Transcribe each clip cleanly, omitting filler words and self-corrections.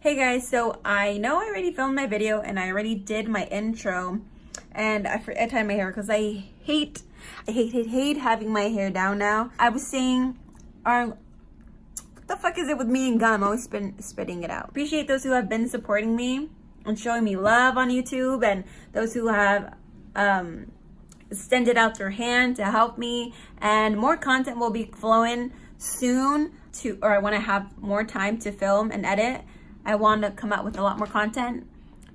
Hey guys, so I know I already filmed my video and I already did my intro, and I tied my hair because I hate having my hair down now. I was saying, what the fuck is it with me and gum? I'm always spitting it out. Appreciate those who have been supporting me and showing me love on YouTube, and those who have extended out their hand to help me. And more content will be flowing soon I want to have more time to film and edit. I want to come out with a lot more content.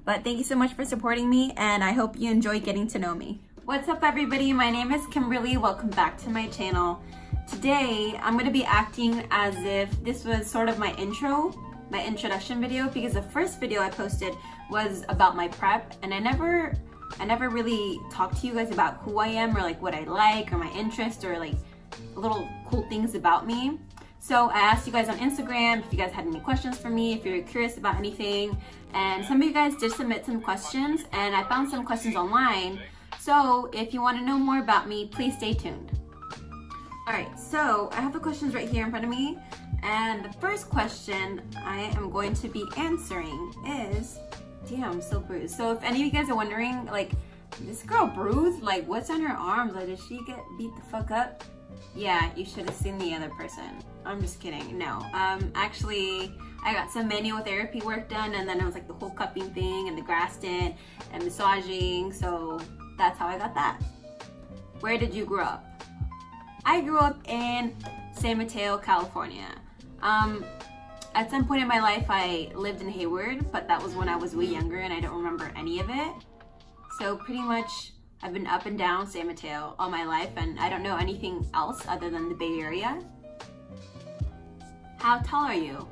But thank you so much for supporting me, and I hope you enjoy getting to know me. What's up everybody? My name is Kimberly. Welcome back to my channel. Today I'm going to be acting as if this was sort of my introduction video, because the first video I posted was about my prep, and I never really talked to you guys about who I am or like what I like or my interest or like little cool things about me. So I asked you guys on Instagram if you guys had any questions for me, if you're curious about anything, and some of you guys did submit some questions, and I found some questions online. So if you want to know more about me, please stay tuned. Alright, so I have the questions right here in front of me, and the first question I am going to be answering is, damn, I'm so bruised. So if any of you guys are wondering, like, this girl bruised? Like, what's on her arms? Like, did she get beat the fuck up? Yeah, you should have seen the other person. I'm just kidding. No. Actually, I got some manual therapy work done, and then it was like the whole cupping thing and the Graston and massaging. So that's how I got that. Where did you grow up? I grew up in San Mateo, California. At some point in my life, I lived in Hayward, but that was when I was way younger and I don't remember any of it. So pretty much I've been up and down San Mateo all my life, and I don't know anything else other than the Bay Area. How tall are you?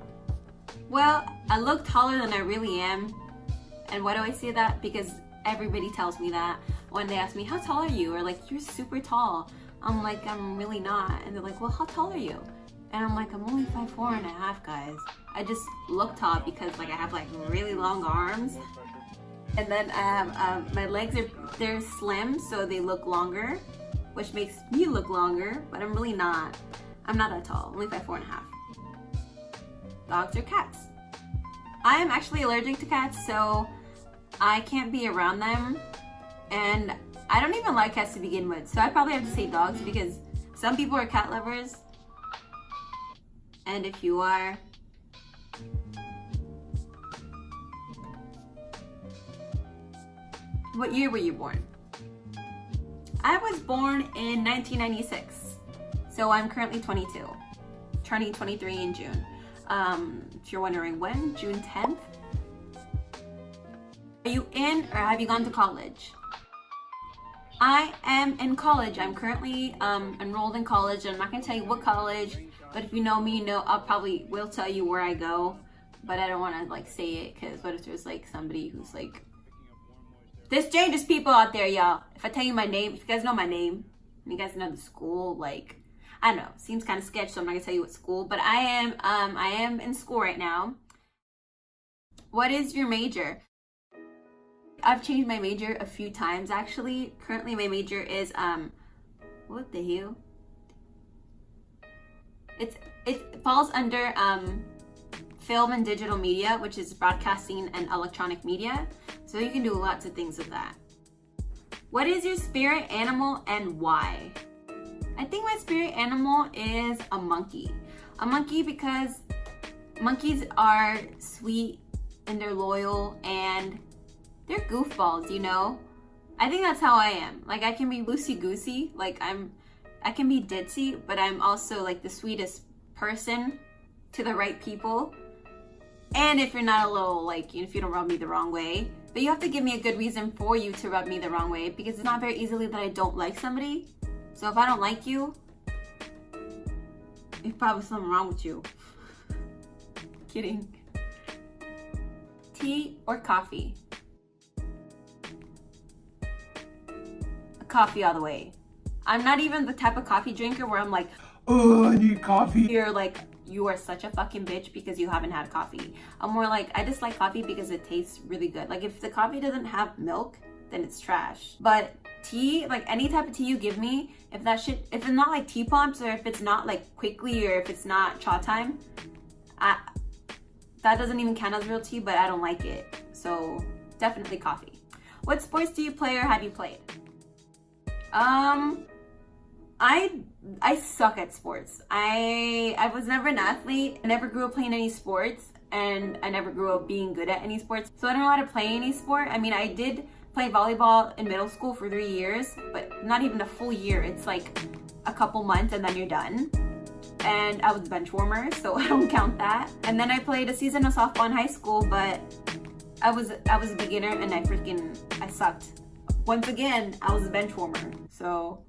Well, I look taller than I really am. And why do I say that? Because everybody tells me that when they ask me, how tall are you? Or like, you're super tall. I'm like, I'm really not. And they're like, well, how tall are you? And I'm like, I'm only 5'4.5", guys. I just look tall because like I have like really long arms. And then I have, my legs they're slim, so they look longer, which makes me look longer, but I'm really not. I'm not that tall, only 5'4.5". Dogs or cats? I am actually allergic to cats, so I can't be around them. And I don't even like cats to begin with, so I probably have to say dogs, because some people are cat lovers. And if you are, what year were you born? I was born in 1996, so I'm currently 22, turning 23 in June. If you're wondering when, June 10th. Are you in or have you gone to college? I am in college. I'm currently enrolled in college. I'm not gonna tell you what college, but if you know me, you know I'll probably will tell you where I go, but I don't wanna like say it, because what if there's like somebody who's like, there's dangerous people out there, y'all. If I tell you my name, if you guys know my name, and you guys know the school, like, I don't know, seems kind of sketchy, so I'm not gonna tell you what school, but I am in school right now. What is your major? I've changed my major a few times actually. Currently my major is, what the hell? It falls under film and digital media, which is broadcasting and electronic media. So you can do lots of things with that. What is your spirit animal and why? I think my spirit animal is a monkey. A monkey because monkeys are sweet and they're loyal and they're goofballs, you know? I think that's how I am. Like, I can be loosey-goosey, like I can be ditzy, but I'm also like the sweetest person to the right people. And if you're not a little, like, if you don't rub me the wrong way, but you have to give me a good reason for you to rub me the wrong way, because it's not very easily that I don't like somebody. So if I don't like you, there's probably something wrong with you. Kidding. Tea or coffee? Coffee all the way. I'm not even the type of coffee drinker where I'm like, oh, I need coffee. You're like, you are such a fucking bitch because you haven't had coffee. I'm more like, I just like coffee because it tastes really good. Like, if the coffee doesn't have milk, then it's trash. But tea, like any type of tea you give me, if it's not like tea pumps, or if it's not like quickly, or if it's not cha time, That doesn't even count as real tea, but I don't like it. So definitely coffee. What sports do you play or have you played? I suck at sports. I was never an athlete. I never grew up playing any sports, and I never grew up being good at any sports. So I don't know how to play any sport. I mean, I did play volleyball in middle school for 3 years, but not even a full year. It's like a couple months and then you're done. And I was a bench warmer, so I don't count that. And then I played a season of softball in high school, but I was a beginner and I sucked. Once again, I was a bench warmer, so.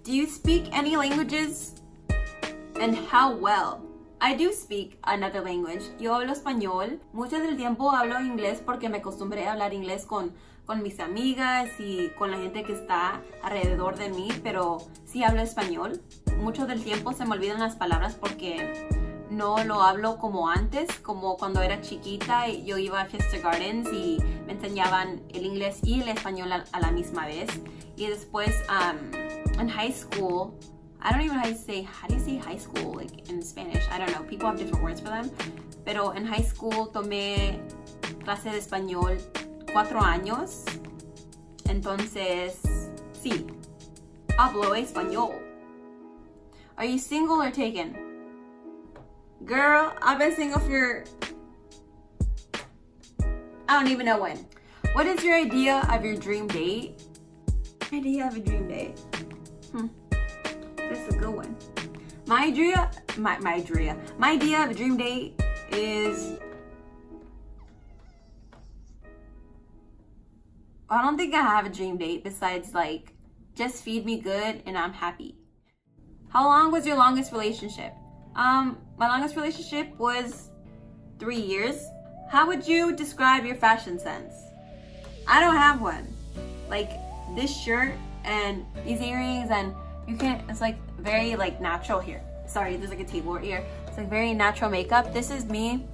Do you speak any languages and how well? I do speak another language. Yo hablo español. Mucho del tiempo hablo inglés porque me acostumbré a hablar inglés con mis amigas y con la gente que está alrededor de mí, pero sí hablo español. Mucho del tiempo se me olvidan las palabras porque no lo hablo como antes, como cuando era chiquita. Yo iba a Fiesta Gardens y me enseñaban el inglés y el español a la misma vez. Y después, in high school, I don't even know how do you say high school, like in Spanish? I don't know, people have different words for them. Pero en high school tomé clase de español 4 años. Entonces, sí, hablo español. Are you single or taken? Girl, I've been single for, I don't even know when. What is your idea of your dream date? Idea of a dream date? That's a good one. My idea of a dream date is, I don't think I have a dream date besides like, just feed me good and I'm happy. How long was your longest relationship? My longest relationship was 3 years. How would you describe your fashion sense? I don't have one. Like this shirt and these earrings, and you can't, it's like very like natural here. Sorry, there's like a table right here. It's like very natural makeup. This is me.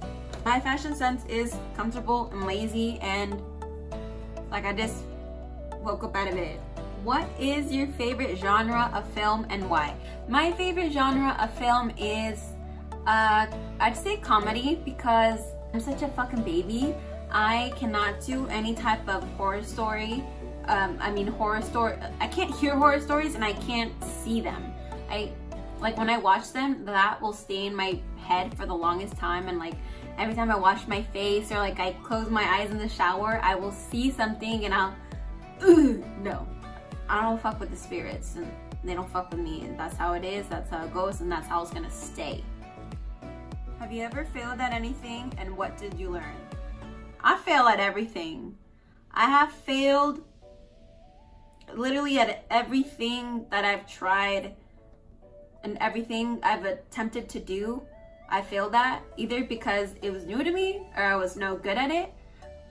My fashion sense is comfortable and lazy, and like I just woke up out of bed. What is your favorite genre of film and why? My favorite genre of film is, I'd say comedy, because I'm such a fucking baby. I cannot do any type of horror story. I can't hear horror stories and I can't see them. Like when I watch them, that will stay in my head for the longest time, and like every time I wash my face or like I close my eyes in the shower, I will see something and I'll, no. I don't fuck with the spirits and they don't fuck with me, and that's how it is, that's how it goes, and that's how it's gonna stay. Have you ever failed at anything, and what did you learn? I fail at everything. I have failed literally at everything that I've tried and everything I've attempted to do. I failed at, either because it was new to me or I was no good at it.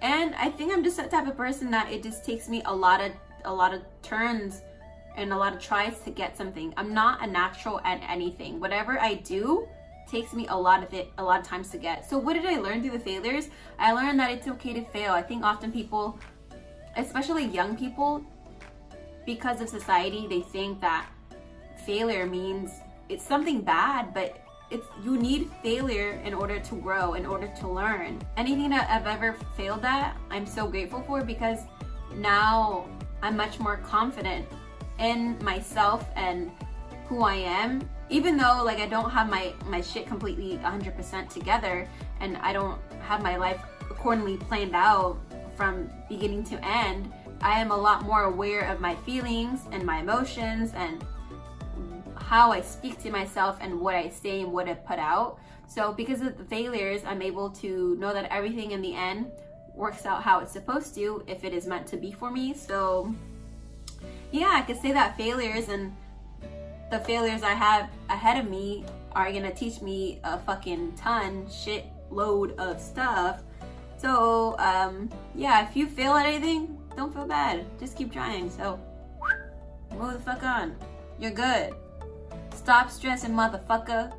And I think I'm just that type of person that it just takes me a lot of turns and a lot of tries to get something. I'm not a natural at anything. Whatever I do takes me a lot of times to get. So what did I learn through the failures? I learned that it's okay to fail. I think often people, especially young people, because of society, they think that failure means it's something bad, but you need failure in order to grow, in order to learn. Anything that I've ever failed at, I'm so grateful for, because now I'm much more confident in myself and who I am. Even though like I don't have my shit completely 100% together, and I don't have my life accordingly planned out from beginning to end, I am a lot more aware of my feelings and my emotions and how I speak to myself and what I say and what I put out. So because of the failures, I'm able to know that everything in the end works out how it's supposed to, if it is meant to be for me. So yeah, I could say that failures and the failures I have ahead of me are gonna teach me a fucking shit load of stuff. So yeah, if you fail at anything, don't feel bad, just keep trying. So move the fuck on, you're good. Stop stressing, motherfucker.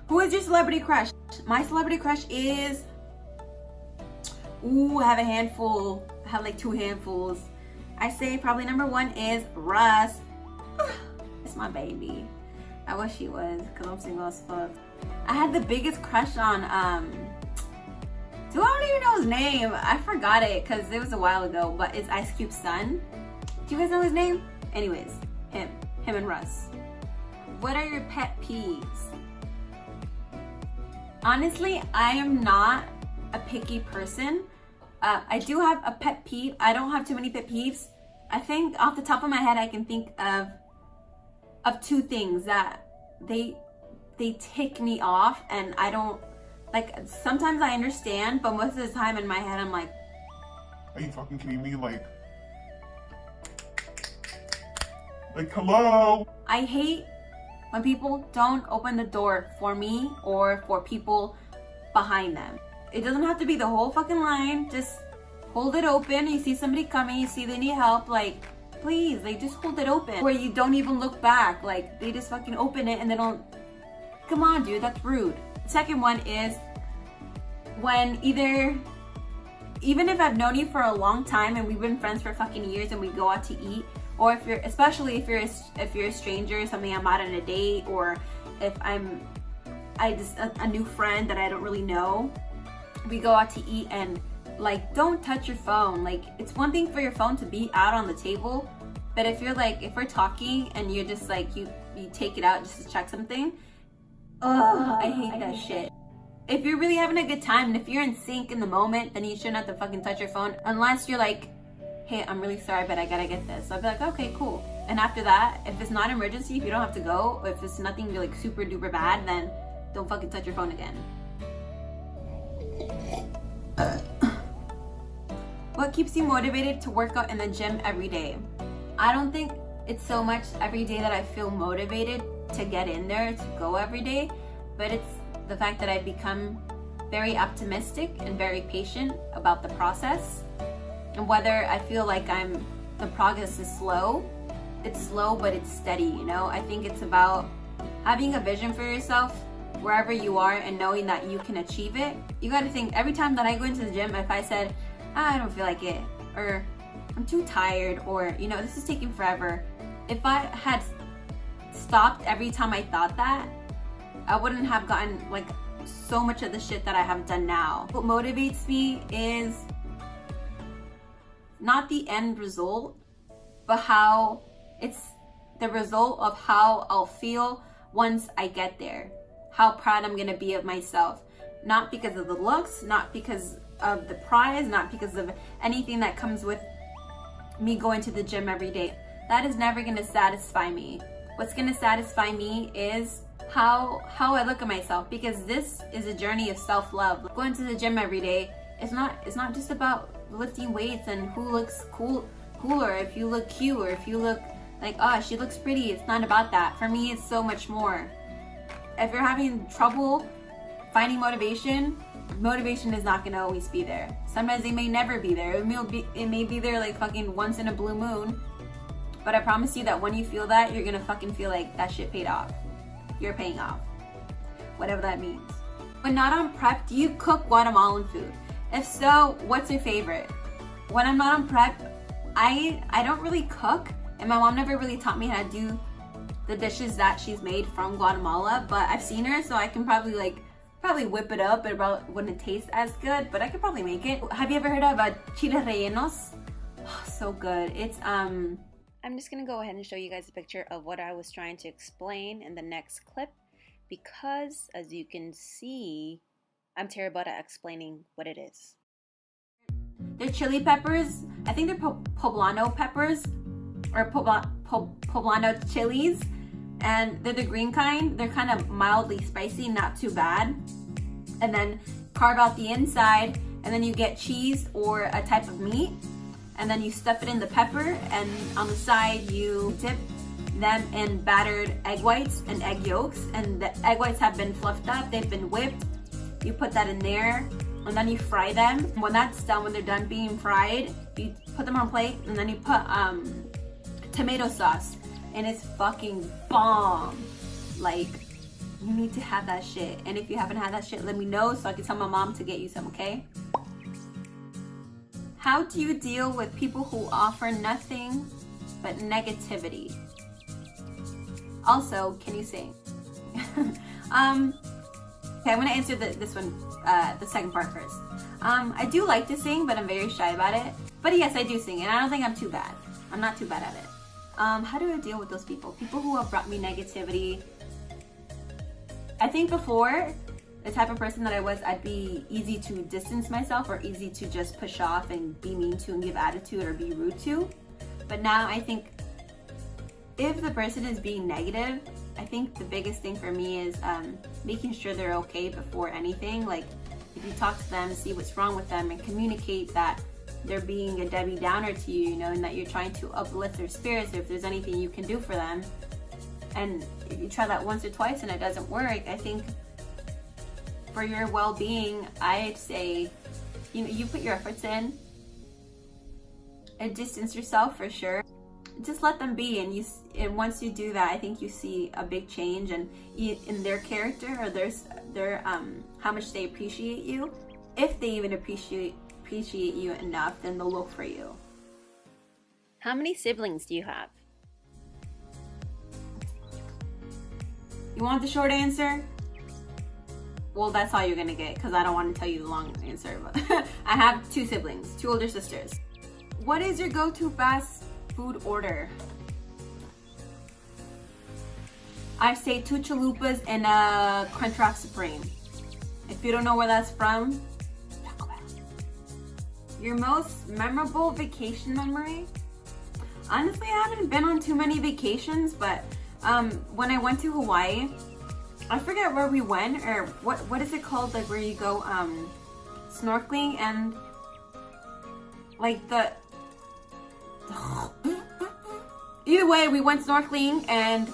Who is your celebrity crush? My celebrity crush is, I have a handful. I have like 2 handfuls. I say probably number 1 is Russ. my baby. I wish he was, because I'm single as fuck. I had the biggest crush on, I don't even know his name. I forgot it because it was a while ago, but it's Ice Cube's son. Do you guys know his name? Anyways, him and Russ. What are your pet peeves? Honestly, I am not a picky person. I do have a pet peeve. I don't have too many pet peeves. I think off the top of my head, I can think of two things that they tick me off, and I don't, like, sometimes I understand, but most of the time in my head, I'm like, are you fucking kidding me? Like, hello? I hate when people don't open the door for me or for people behind them. It doesn't have to be the whole fucking line. Just hold it open. You see somebody coming, you see they need help, like, please, like, just hold it open. Where you don't even look back. Like, they just fucking open it and they don't. Come on, dude, that's rude. Second one is when even if I've known you for a long time and we've been friends for fucking years and we go out to eat, or especially if you're a stranger or something, I'm out on a date, or if I just a new friend that I don't really know, we go out to eat, and like, don't touch your phone. Like, it's one thing for your phone to be out on the table, but if we're talking and you're just like, you take it out just to check something, I hate that shit. If you're really having a good time and if you're in sync in the moment, then you shouldn't have to fucking touch your phone unless you're like, hey, I'm really sorry, but I gotta get this. So I'd be like, okay, cool. And after that, if it's not an emergency, if you don't have to go, or if it's nothing like super duper bad, then don't fucking touch your phone again. What keeps you motivated to work out in the gym every day? I don't think it's so much every day that I feel motivated to get in there, to go every day, but it's the fact that I've become very optimistic and very patient about the process. And whether I feel like the progress is slow, it's slow, but it's steady, you know? I think it's about having a vision for yourself wherever you are and knowing that you can achieve it. You gotta think, every time that I go into the gym, if I said, I don't feel like it, or I'm too tired, or, you know, this is taking forever, if I had stopped every time I thought that, I wouldn't have gotten like so much of the shit that I have done now. What motivates me is not the end result, but how it's the result of how I'll feel once I get there. How proud I'm gonna be of myself. Not because of the looks, not because of the prize, not because of anything that comes with me going to the gym every day. That is never gonna satisfy me. What's gonna satisfy me is how I look at myself, because this is a journey of self-love. Going to the gym every day, it's not just about lifting weights and who looks cooler, if you look cute, or if you look like, oh, she looks pretty. It's not about that. For me, it's so much more. If you're having trouble finding motivation is not gonna always be there. Sometimes it may never be there. It may be there like fucking once in a blue moon. But I promise you that when you feel that, you're gonna fucking feel like that shit paid off. You're paying off. Whatever that means. When not on prep, do you cook Guatemalan food? If so, what's your favorite? When I'm not on prep, I don't really cook, and my mom never really taught me how to do the dishes that she's made from Guatemala, but I've seen her, so I can probably whip it up. It probably wouldn't taste as good, but I could probably make it. Have you ever heard of chiles rellenos? Oh, so good. It's I'm just gonna go ahead and show you guys a picture of what I was trying to explain in the next clip, because as you can see, I'm terrible at explaining what it is. They're chili peppers. I think they're poblano peppers, or poblano chilies, and they're the green kind. They're kind of mildly spicy, not too bad. And then carve out the inside, and then you get cheese or a type of meat, and then you stuff it in the pepper, and on the side you dip them in battered egg whites and egg yolks, and the egg whites have been fluffed up, they've been whipped. You put that in there, and then you fry them. When that's done, when they're done being fried, you put them on a plate, and then you put tomato sauce, and it's fucking bomb. Like, you need to have that shit. And if you haven't had that shit, let me know so I can tell my mom to get you some, okay? How do you deal with people who offer nothing but negativity? Also, can you sing? Okay, I'm gonna answer this one, the second part first. I do like to sing, but I'm very shy about it. But yes, I do sing, and I don't think I'm too bad. I'm not too bad at it. How do I deal with those people? People who have brought me negativity. I think before, the type of person that I was, I'd be easy to distance myself or easy to just push off and be mean to and give attitude or be rude to. But now I think if the person is being negative, I think the biggest thing for me is making sure they're okay before anything. Like, if you talk to them, see what's wrong with them, and communicate that they're being a Debbie Downer to you, you know, and that you're trying to uplift their spirits, or if there's anything you can do for them. And if you try that once or twice and it doesn't work, I think for your well-being, I'd say, you know, you put your efforts in and distance yourself for sure. Just let them be, and once you do that, I think you see a big change in their character, or their how much they appreciate you. If they even appreciate you enough, then they'll look for you. How many siblings do you have? You want the short answer? Well, that's all you're gonna get, because I don't want to tell you the long answer. But I have 2 siblings, 2 older sisters. What is your go-to fast food order? I say 2 chalupas and a Crunchwrap Supreme. If you don't know where that's from, Taco Bell. Your most memorable vacation memory? Honestly, I haven't been on too many vacations, but when I went to Hawaii, I forget where we went, or what is it called, like where you go snorkeling, and like either way, we went snorkeling and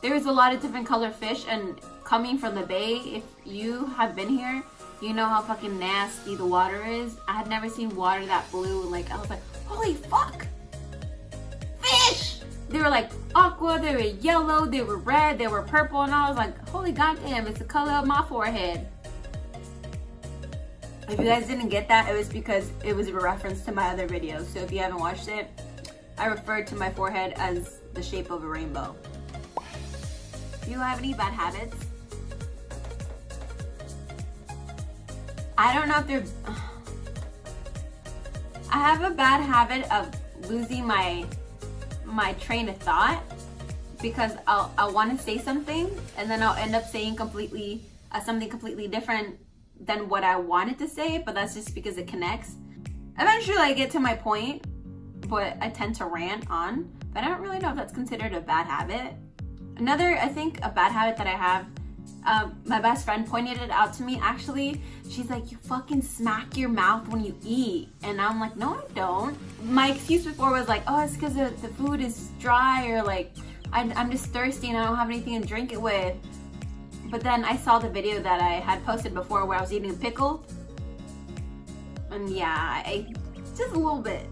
there was a lot of different colored fish, and coming from the bay, if you have been here, you know how fucking nasty the water is. I had never seen water that blue, and like I was like, holy fuck, fish! They were like aqua, they were yellow, they were red, they were purple, and I was like, holy goddamn, it's the color of my forehead. If you guys didn't get that, it was because it was a reference to my other video. So if you haven't watched it, I referred to my forehead as the shape of a rainbow. Do you have any bad habits? I don't know if they're... I have a bad habit of losing my train of thought, because I'll want to say something and then I'll end up saying something completely different than what I wanted to say, but that's just because it connects. Eventually I get to my point, but I tend to rant on, but I don't really know if that's considered a bad habit. I think a bad habit that I have, my best friend pointed it out to me actually. She's like, you fucking smack your mouth when you eat. And I'm like, no, I don't. My excuse before was like, oh, it's because the food is dry, or like, I'm just thirsty and I don't have anything to drink it with. But then I saw the video that I had posted before where I was eating a pickle. And yeah, just a little bit.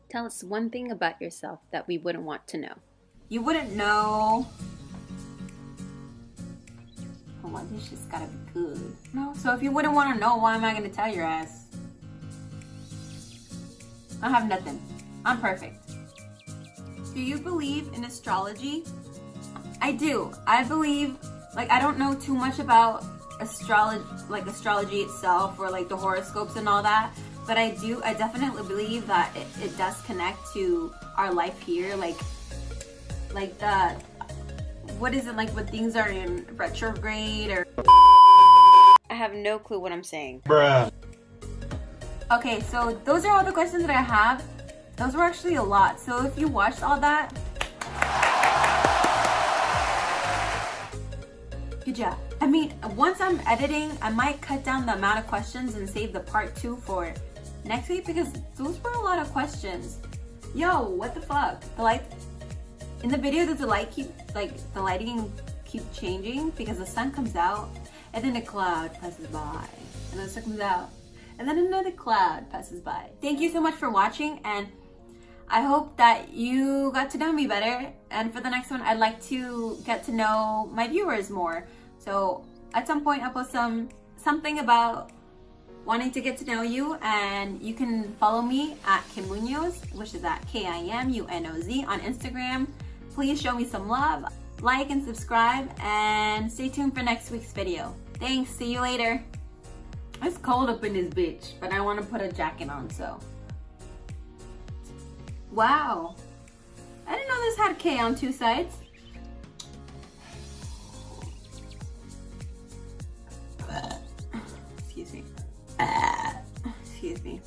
Tell us one thing about yourself that we wouldn't want to know. You wouldn't know. Hold on, this shit's gotta be good. No, so if you wouldn't want to know, why am I gonna tell your ass? I have nothing. I'm perfect. Do you believe in astrology? I do. I believe, like, I don't know too much about astrology itself, or like the horoscopes and all that, but I definitely believe that it does connect to our life here, like the, what is it, like when things are in retrograde, or I have no clue what I'm saying. Bruh. Okay, so those are all the questions that I have. Those were actually a lot, so if you watched all that, good job. I mean, once I'm editing, I might cut down the amount of questions and save the part 2 for next week, because those were a lot of questions. Yo, what the fuck? The light in the video, does the lighting keep changing because the sun comes out and then a cloud passes by, and then the sun comes out and then another cloud passes by. Thank you so much for watching, and I hope that you got to know me better. And for the next one, I'd like to get to know my viewers more. So at some point, I'll post something about wanting to get to know you, and you can follow me at Kim Munoz, which is at KIMUNOZ on Instagram. Please show me some love. like and subscribe, and stay tuned for next week's video. Thanks, see you later. It's cold up in this bitch, but I want to put a jacket on, so. Wow. I didn't know this had K on 2 sides. Excuse me. Excuse me.